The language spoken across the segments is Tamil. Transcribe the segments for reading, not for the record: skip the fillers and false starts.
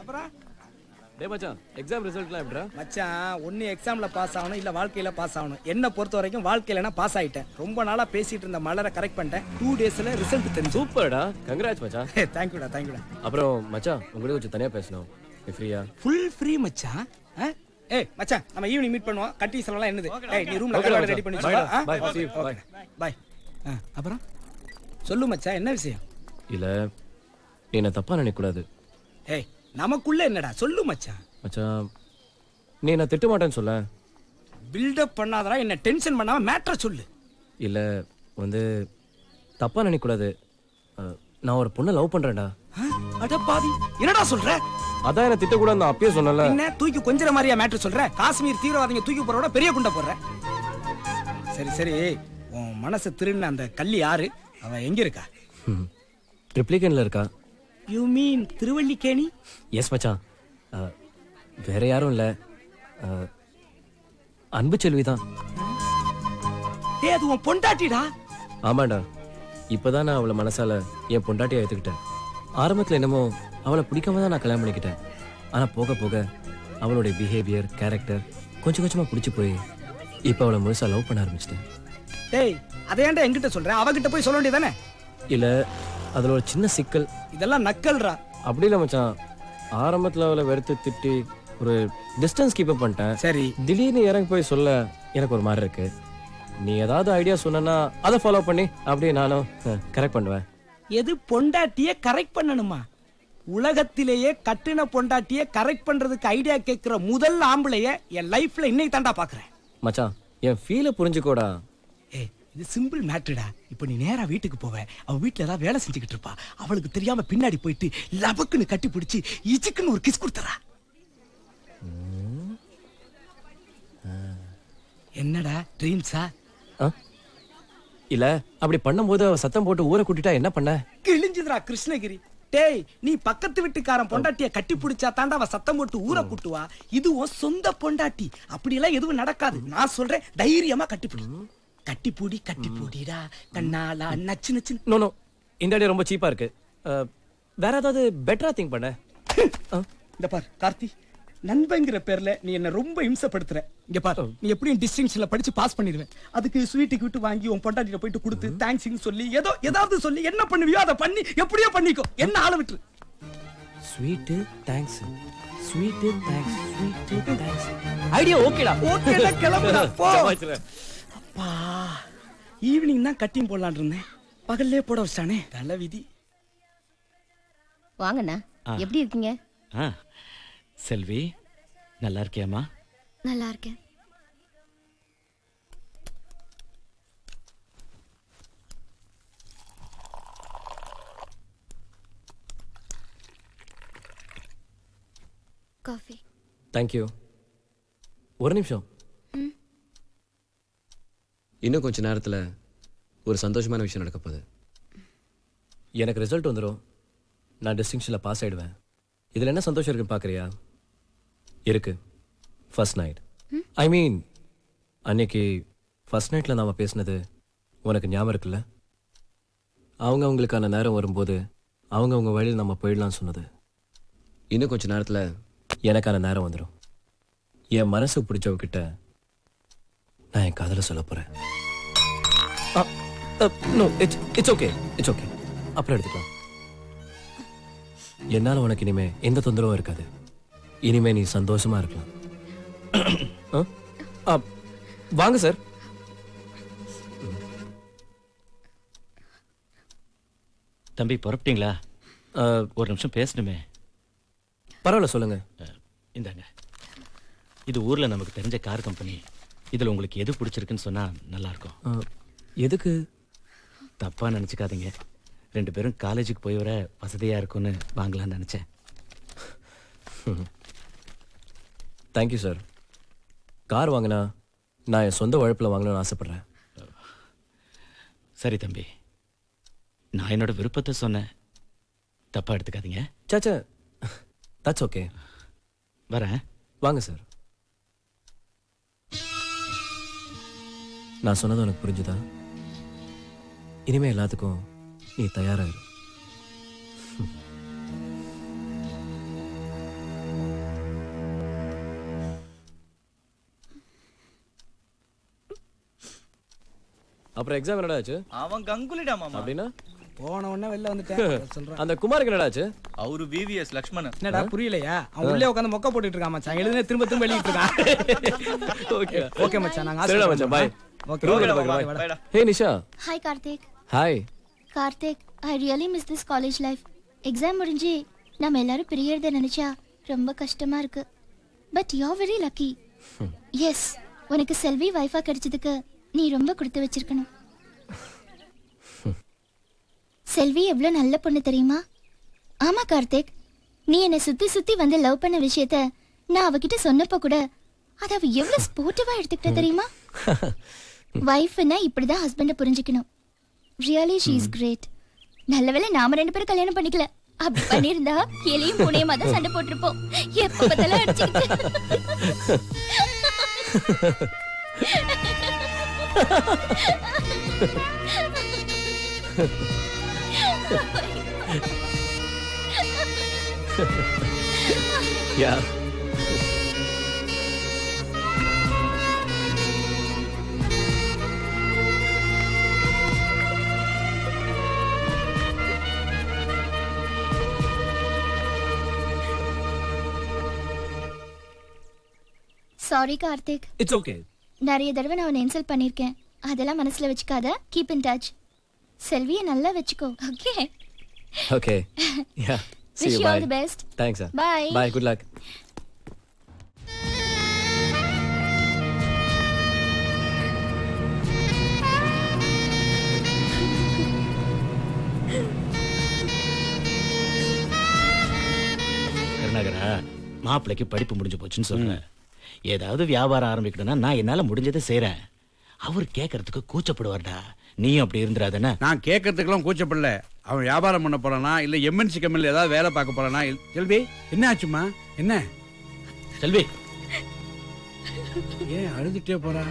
அப்புறம் டேய் மச்சான் எக்ஸாம் ரிசல்ட்லாம் எப்படிடா? மச்சான் ஒன்னு எக்ஸாம்ல பாஸ் ஆகணும் இல்ல வாழ்க்கையில பாஸ் ஆகணும். என்ன பொறுத்த வரைக்கும் வாழ்க்கையில பாஸ் ஆயிட்டேன். ரொம்ப நாளா பேசிட்டு இருந்த மலரை கரெக்ட் பண்ணிட்டேன். 2 டேஸ்ல ரிசல்ட் தெரிஞ்சு. சூப்பர்டா, கங்க்ராட்ஸ் மச்சான். தேங்க்யூடா தேங்க்யூடா. அப்புறம் மச்சான் உங்களுக்கு கொஞ்சம் தனியா பேசணும். நீ ஃப்ரீயா? ஃபுல் ஃப்ரீ மச்சான். ஏய் மச்சான் நம்ம ஈவினிங் மீட் பண்ணுவோம். கட்டி செலவெல்லாம் என்னது? ஏய் நீ ரூம்ல கரெக்டா ரெடி பண்ணி வச்சுக்கோ. Bye see you bye. Bye. அப்புறம் சொல்லு மச்சான் என்ன விஷயம்? இல்ல நீ என்ன தப்பா நினைக்க கூடாது. ஏய் நமக்குள்ள என்னடா சொல்லு மச்சான். மச்சான் நீ என்ன திட்ட மாட்டேன்னு சொல்ல. பில்டப் பண்ணாதடா, என்ன டென்ஷன் பண்ணாம மேட்டர் சொல்லு. இல்ல வந்து தப்பா நினைக்க கூடாது. நான் ஒரு பொண்ணை லவ் பண்றேன்டா. அட பாவி என்னடா சொல்ற? அதான் என்ன திட்ட கூடாது நான் அப்பயே சொன்னல. என்ன தூக்கி கொஞ்சற மாதிரியா மேட்டர் சொல்ற? காஷ்மீர் தீவிரவாதிங்க தூக்கி போறோட பெரிய குண்ட போடுற. சரி சரி உன் மனசு திருන්න அந்த கள்ளி யாரு? அவ எங்க இருக்கா? ட்ரிப்ளிகேன்ல இருக்கா. You mean Thiruvallikeni? எஸ் மச்சான். வேற யாரும் இல்ல, அன்பு செல்வி தான். டேய் அது உன் பொண்டாட்டிடா. ஆமாண்டா, இப்பதான் நான் அவளை மனசால என் பொண்டாட்டியா ஏத்துக்கிட்டேன். ஆரம்பத்துல என்னமோ அவளை பிடிக்காம தான் நான் கல்யாணம் பண்ணிக்கிட்டேன். ஆனா போக போக அவளுடைய பிஹேவியர் கேரக்டர் கொஞ்சம் கொஞ்சமா பிடிச்சி போய் இப்ப அவளை முழுசா லவ் பண்ண ஆரம்பிச்சிட்டேன். டேய் அதை ஏன்டா என்கிட்ட சொல்ற? அவகிட்ட போய் சொல்ல வேண்டியதானே? இல்ல அதுல ஒரு சின்ன சிக்கல். இதெல்லாம் நக்கல்ரா. அப்படி இல்ல மச்சான், ஆரம்பத்துல அவளை வெறுத்து திட்டி ஒரு டிஸ்டன்ஸ் கீப் அப் பண்ணிட்டேன். சரி திடீர்னு இறங்கி போய் சொல்ல எனக்கு ஒரு மாதிரி இருக்கு. நீ ஏதாவது ஐடியா சொன்னா அதை ஃபாலோ பண்ணி அப்படியே நானும் கரெக்ட் பண்ணுவேன். எது பொண்டாட்டிய கரெக்ட் பண்ணணுமா? உலகத்திலேயே கட்டின பொண்டாட்டிய கரெக்ட் பண்றதுக்கு ஐடியா கேட்கிற முதல் ஆம்பளைய என் லைஃப்ல இன்னைக்கு தாண்டா பாக்குறேன். மச்சான் என் ஃபீலை புரிஞ்சுக்கோடா. ஏய் இது சிம்பிள் மேட்டர்டா. இப்போ நீ நேரா வீட்டுக்கு போவ, அவ வீட்ல ஏதாவது வேலை செஞ்சுக்கிட்டு இருப்பா. அவளுக்கு தெரியாம பின்னாடி போயிட்டு லபக்குன்னு கட்டி பிடிச்சி இச்சுக்குன்னு ஒரு கிஸ் கொடுத்தறா. என்னடா ட்ரீம்ஸா? இல்ல அப்படி பண்ணும்போது அவ சத்தம் போட்டு ஊரை கூட்டிட்டா என்ன பண்ண? கிழிஞ்சுதுடா கிருஷ்ணகிரி. டேய் நீ பக்கத்து வீட்டுக்காரன் பொண்டாட்டிய கட்டி பிடிச்சா தாண்டா அவ சத்தம் போட்டு ஊரை கூட்டுவா. இது உன் சொந்த பொண்டாட்டி. அப்படி எல்லாம் எதுவும் நடக்காது. நான் சொல்றேன் தைரியமா கட்டிப்பிடி. கட்டிப்பூடி கட்டிப்பூடிடா கண்ணாலா நச்சு நச்சு. நோ நோ, இந்த ஐடியா ரொம்ப சீப்பா இருக்கு. வேற ஏதாவது பெட்டரா திங்க் பண்ண. இந்த பார் கார்த்தி, நண்பங்கிற பேர்ல நீ என்ன ரொம்ப இம்சப்படுத்துற. இங்க பார் நீ எப்படியும் டிஸ்டிங்ஷன்ல படிச்சு பாஸ் பண்ணிடுவேன். அதுக்கு ஸ்வீட்டுக்கு விட்டு வாங்கி உன் பொண்டாட்டிட்ட போயிட்டு கொடுத்து தேங்க்ஸ்னு சொல்லி ஏதாவது சொல்லி என்ன பண்ணுவியோ அதை பண்ணி எப்படியோ பண்ணிக்கோ. என்ன ஆள விட்டுரு. Sweet thanks, sweet thanks, sweet thanks. Idea ஓகேடா. ஓகேடா கிளம்புடா போ. அப்பா ஈவினிங் தான் கட்டிங் போடலான்னு இருந்தேன், பகல்லே போட வச்சானே தலை விதி. வாங்கண்ணா, எப்படி இருக்கீங்க? செல்வி நல்லா இருக்கியாமா? நல்லா இருக்கேன். காஃபி. தேங்க்யூ. ஒரு நிமிஷம். இன்னும் கொஞ்ச நேரத்தில் ஒரு சந்தோஷமான விஷயம் நடக்க போகுது. எனக்கு ரிசல்ட் வந்துடும், நான் டிஸ்டிங்ஷனில் பாஸ் ஆகிடுவேன். இதில் என்ன சந்தோஷம் இருக்குன்னு பார்க்குறியா? இருக்கு. ஃபர்ஸ்ட் நைட், ஐ மீன் அன்னைக்கு ஃபர்ஸ்ட் நைட்டில் நாம் பேசினது உனக்கு ஞாபகம் இருக்குல்ல? அவங்களுக்கான நேரம் வரும்போது அவங்க வழியில் நம்ம போயிடலாம்னு சொன்னது. இன்னும் கொஞ்ச நேரத்தில் எனக்கான நேரம் வந்துடும். என் மனசு பிடிச்சவகிட்ட நான் என் காதலை சொல்ல போறேன். No it's okay, it's okay. அப்புறம் எடுத்துக்கலாம். என்னால உனக்கு இனிமே எந்த தொந்தரவும் இருக்காது. இனிமே நீ சந்தோஷமா இருக்கலாம். வாங்க சார். தம்பி புறப்பட்டீங்களா? ஒரு நிமிஷம் பேசணுமே. பரவாயில்ல சொல்லுங்க. இந்தாங்க, இது ஊர்ல நமக்கு தெரிஞ்ச கார் கம்பெனி. இதுல உங்களுக்கு எது பிடிச்சிருக்குன்னு சொன்னா நல்லா இருக்கும். எதுக்கு? தப்பா நினைச்சுக்காதீங்க. 2 பேரும் காலேஜுக்கு போய் வர வசதியா இருக்கும்னு வாங்கலாம்னு நினைச்சேன். Thank you sir. கார் வாங்கினா நான் என் சொந்த உழைப்பில் வாங்கணும்னு ஆசைப்படுறேன். சரி தம்பி, நான் என்னோட விருப்பத்தை சொன்னேன், தப்பா எடுத்துக்காதீங்க. சாச்சா, தட்ஸ் ஓகே. வரேன். வாங்க சார். நான் சொன்னது உனக்கு புரிஞ்சுதா? இனிமே எல்லாத்துக்கும் நீ தயாரா இரு. அப்புறம் எக்ஸாம் என்னடா ஆச்சு? அவன் கங்குலிடா மாமா. அப்படின்னா போன உடனே வெளில வந்துட்டேன் சொல்றேன். அந்த குமாருக்கு என்னடா ஆச்சு? அவரு விவிஎஸ் லக்ஷ்மணன். என்னடா புரியலையா? அவன் உள்ளே உட்காந்து மொக்க போட்டுட்டு இருக்கான் மச்சான். எழுதுனே திரும்ப திரும்ப எழுதிட்டு இருக்கான். ஓகே ஓகே மச்சான், நாங்க சரிடா மச்சான், bye. Okay room okay, bye. Bye. பைடா. Hey Nisha. Hi Karthik. Hi. Karthik, I really miss this college life. Exam முடிஞ்சு நம்ம எல்லாரும் பிரியறத நினைச்சா ரொம்ப கஷ்டமா இருக்கு. But you are very lucky. Yes, உனக்கு செல்வி வைஃபா கிடைச்சதுக்கு நீ ரொம்ப கொடுத்து வச்சிருக்கணும். செல்வி எவ்வளவு நல்ல பொண்ணு தெரியுமா? ஆமா கார்த்திக், நீ என்னை சுத்தி சுத்தி வந்து லவ் பண்ண விஷயத்த நான் அவகிட்ட சொன்னப்போ கூட அதை அவ எவ்வளவு ஸ்போர்ட்டிவா எடுத்துக்கிட்ட தெரியுமா? வைஃப்னா இப்படிதான் ஹஸ்பண்ட புரிஞ்சுக்கணும். Really she is great. நல்லவேளை நாம 2 பேரும் கல்யாணம் பண்ணிக்கல. அப்படி பண்ணிருந்தா எலியும் பூனையுமா தான் சண்டை போட்டிருப்போம். எப்ப பார்த்தாலும் அடிச்சுக்கிட்டு. Yeah. Sorry Karthik, it's okay. நிறைய தடவை நான் உன்னை இன்சல்ட் பண்ணிருக்கேன். அதெல்லாம் மனசுல வச்சுக்காத. Keep in touch. செல்வியை நல்லா வச்சுக்கோ. Okay. Okay. Yeah. See Wish you. you all Bye. the best. Thanks. Sir. Bye. Bye. Good luck. கருணாகரா, மாப்பிள்ளைக்கு படிப்பு முடிஞ்சு போச்சுன்னு சொல்றேன். ஏதாவது வியாபாரம் ஆரம்பிக்கணும்னா நான் என்னால முடிஞ்சதை செய்றேன். அவர் கேட்கறதுக்கு கூச்சப்படுவார்டா. நீயும் அப்படி இருந்துடாதானே? நான் கேட்கறதுக்கெல்லாம் கூச்சப்படல. அவன் வியாபாரம் பண்ண போறானா இல்ல எம்என்சி கம்பெனில ஏதாவது வேலை பார்க்க போறானா? செல்வி, என்ன ஆச்சுமா? என்ன செல்வி, ஏன் அழுதுட்டே போறா?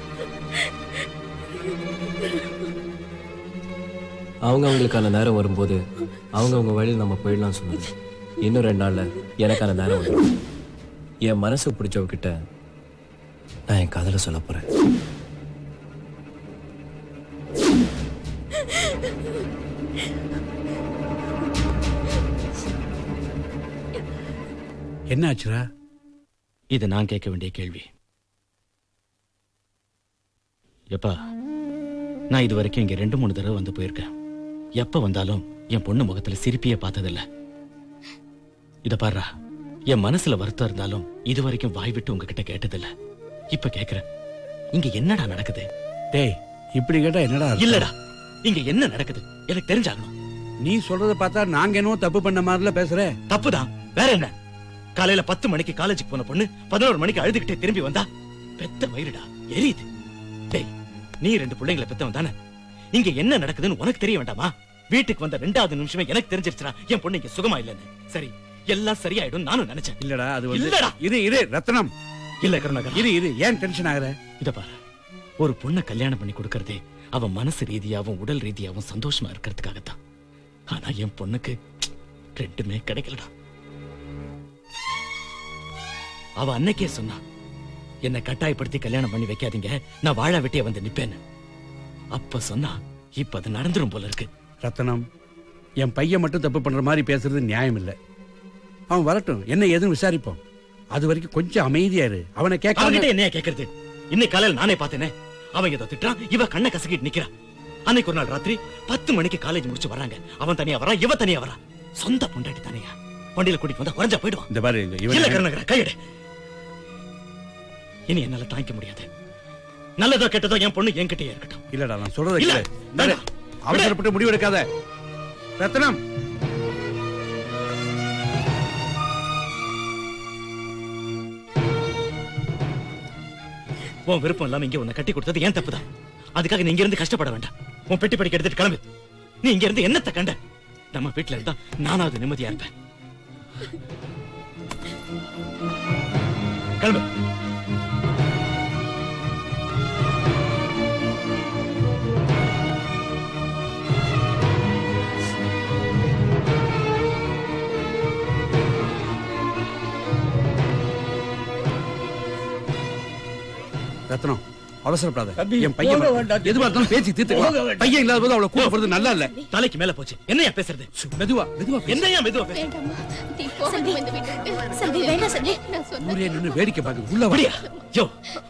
அவங்களுக்கான நேரம் வரும்போது அவங்க வழியில் நம்ம போயிடலாம் சொன்னது. இன்னும் 2 நாள்ல எனக்கான நேரம் வரும். என் மனசு பிடிச்சவகிட்ட நான் என் காதலை சொல்ல போறேன். என்ன ஆச்சுரா? இது நான் கேட்க வேண்டிய கேள்வி. எப்பா, நான் இது வரைக்கும் இங்க 2-3 தடவை வந்து போயிருக்கேன். எப்ப வந்தாலும் என் பொண்ணு முகத்துல சிரிப்பியே பார்த்ததில்ல. இத பாருடா, என் மனசுல வருத்தம் இருந்தாலும் இது வரைக்கும் வாய் விட்டு உங்ககிட்ட கேட்டதில்ல. இப்ப கேக்குறேன், இங்க என்னடா நடக்குது? டேய், இப்படி கேட்டா என்னடா அர்த்தம்? இல்லடா, இங்க என்ன நடக்குது எனக்கு தெரிஞ்சாகணும். நீ சொல்றத பார்த்தா நாங்க என்னவோ தப்பு பண்ண மாதிரில பேசுற. தப்புதான், வேற என்ன? காலையில 10 மணிக்கு காலேஜுக்கு போன பொண்ணு 11 மணிக்கு அழுதுகிட்டே திரும்பி வந்தா பெத்த வயிறுடா எரியுது. டேய், நீ 2 பிள்ளைங்களை பெத்தவன் தானே? இங்க என்ன நடக்குதுன்னு உனக்கு தெரிய வேண்டாமா? வீட்டுக்கு வந்த 2வது நிமிஷமே எனக்கு தெரிஞ்சிருச்சுனா என் பொண்ணு இங்க சுகமா இல்லன்னு. சரி, எல்லாம் சரியாயிடும் நானும் நினைச்சேன். இல்லடா, அது வந்து இல்லடா. இது ரத்னம். இல்ல கருணாகர், இது ஏன் டென்ஷன் ஆகுற? இத பாரு, ஒரு பொண்ணை கல்யாணம் பண்ணி கொடுக்கறதே அவன் மனசு ரீதியாவும் உடல் ரீதியாவும் சந்தோஷமா இருக்கிறதுக்காகத்தான். ஆனா என் பொண்ணுக்கு 2மே கிடைக்கலடா. அவ அன்னைக்கே சொன்னா, என்னை கட்டாயப்படுத்தி கல்யாணம் பண்ணி வைக்காதீங்க, நான் வாழ வெட்டிய வந்து நிப்பேன்னு. அப்ப சொன்னா இப்ப அது நடந்துரும் போல இருக்கு. ரத்னம், என் பையன் மட்டும் தப்பு பண்ற மாதிரி பேசுறது நியாயம் இல்ல. அவன் வரட்டும், என்ன ஏதுன்னு விசாரிப்போம். அது வரைக்கும் கொஞ்சம் அமைதியா இரு. அவனை கேட்க அவன்கிட்ட என்னைய கேக்குறது? இன்னைக்கு காலையில நானே பார்த்தேனே, அவன் ஏதோ திட்டுறான், இவ கண்ணை கசக்கிட்டு நிக்கிறா. அன்னைக்கு ஒரு நாள் ராத்திரி 10 மணிக்கு காலேஜ் முடிச்சு வராங்க. அவன் தனியா வரா, இவ தனியா வரா. சொந்த பொண்டாட்டி தனியா வண்டியில கூட்டிட்டு வந்தா குறைஞ்சா போயிடுவான். இந்த பாரு, இல்ல கருணாகரா, கையெடு. இனி என்னால தாங்கிக்க முடியாது. நல்லதோ கெட்டதோ என் பொண்ணு என்கிட்டயே இருக்கட்டும். இல்லடா, நான் சொல்றத இல்ல, கேளு. வேண்டாம். அவசரப்பட்டு முடிவு எடுக்காத ரத்னம். உன் விருப்பம் இல்லாம இங்க உன்னை கட்டி கொடுத்தது ஏன் தப்புதான். அதுக்காக நீ இங்க இருந்து கஷ்டப்பட வேண்டாம். உன் பெட்டி படிக்க எடுத்துட்டு கிளம்பு. நீ இங்க இருந்து என்னத்த கண்ட? நம்ம வீட்டுல இருந்தா நானாவது நிம்மதியா இருப்பேன். கிளம்பு. ரத்னம், அவசரப்படாத தம்பி, என் பையன் போக வேண்டாம். எதுவா இருந்தாலும் பேசி போக தீர்த்துக்கலாம் வேண்டாம். பையன் இல்லாத போது அவளை கூட போறது நல்லா இல்ல தலைக்கு மேல போச்சு என்னையா பேசுறது மெதுவா மெதுவா பேசு. என்னையா மெதுவா பேச செல்வி வேண்டாம் செல்வி ஊரே நின்னு வேடிக்கை பார்க்குது உள்ள அப்படியா வடியா யோ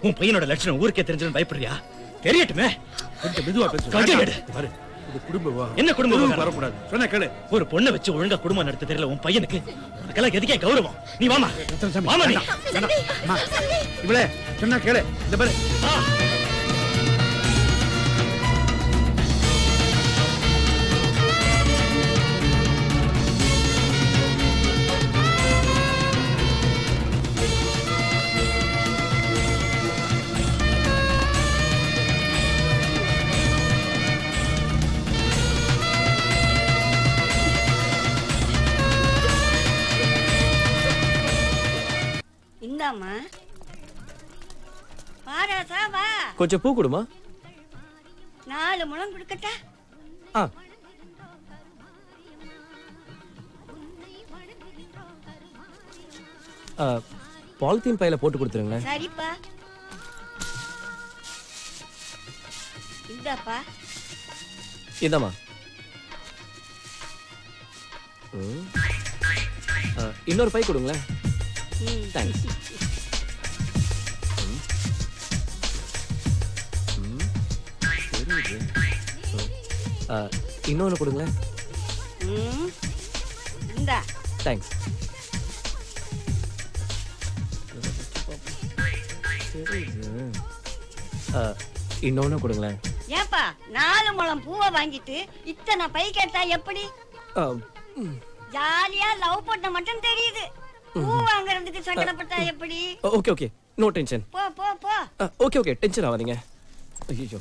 உன் பையனோட லட்சணம் ஊருக்கே தெரிஞ்சுன்னு பயப்படுறியா தெரியட்டுமே கொஞ்சம் மெதுவா பேசு கொஞ்சம் எடு. பாரு இது குடும்ப விவகாரம். என்ன குடும்ப குடும்பம் விவகாரம்? வரக்கூடாது சொன்ன கேளு ஒரு பொண்ணை வச்சு ஒழுங்கா குடும்பம் நடத்த தெரியல உன் பையனுக்கு உனக்கெல்லாம் எதுக்கே கௌரவம் நீ வாமா சாமி, வாமா நீ வேண்டாம், வேண்டாம். அம்மா, இவளே சொன்னா கேளு இந்த பாரு ஆ. இந்தாம்மா வாராசா வா கொஞ்சம் பூ கொடுமா 4 முழம் கொடுக்கட்டா ஆ பாலித்தீன் பையில போட்டு கொடுத்துருங்களேன் சரிப்பா இந்தாப்பா இதாம்மா இன்னொரு பை கொடுங்களேன் ம். தேங்க்ஸ் இன்னொன்று கொடுங்களேன் ம். இந்தா தேங்க்ஸ் இன்னொன்று கொடுங்களேன் ஏப்பா 4 முழம் பூவை வாங்கிட்டு இத்தனை பை கேட்டா எப்படி ஜாலியா லவ் பண்ண மட்டும் தெரியுது பூ வாங்குறதுக்கு சங்கடப்பட்டா எப்படி ஓகே ஓகே நோ டென்ஷன் போ போ போ ஓகே ஓகே டென்ஷன் ஆகாதீங்க ஐயோ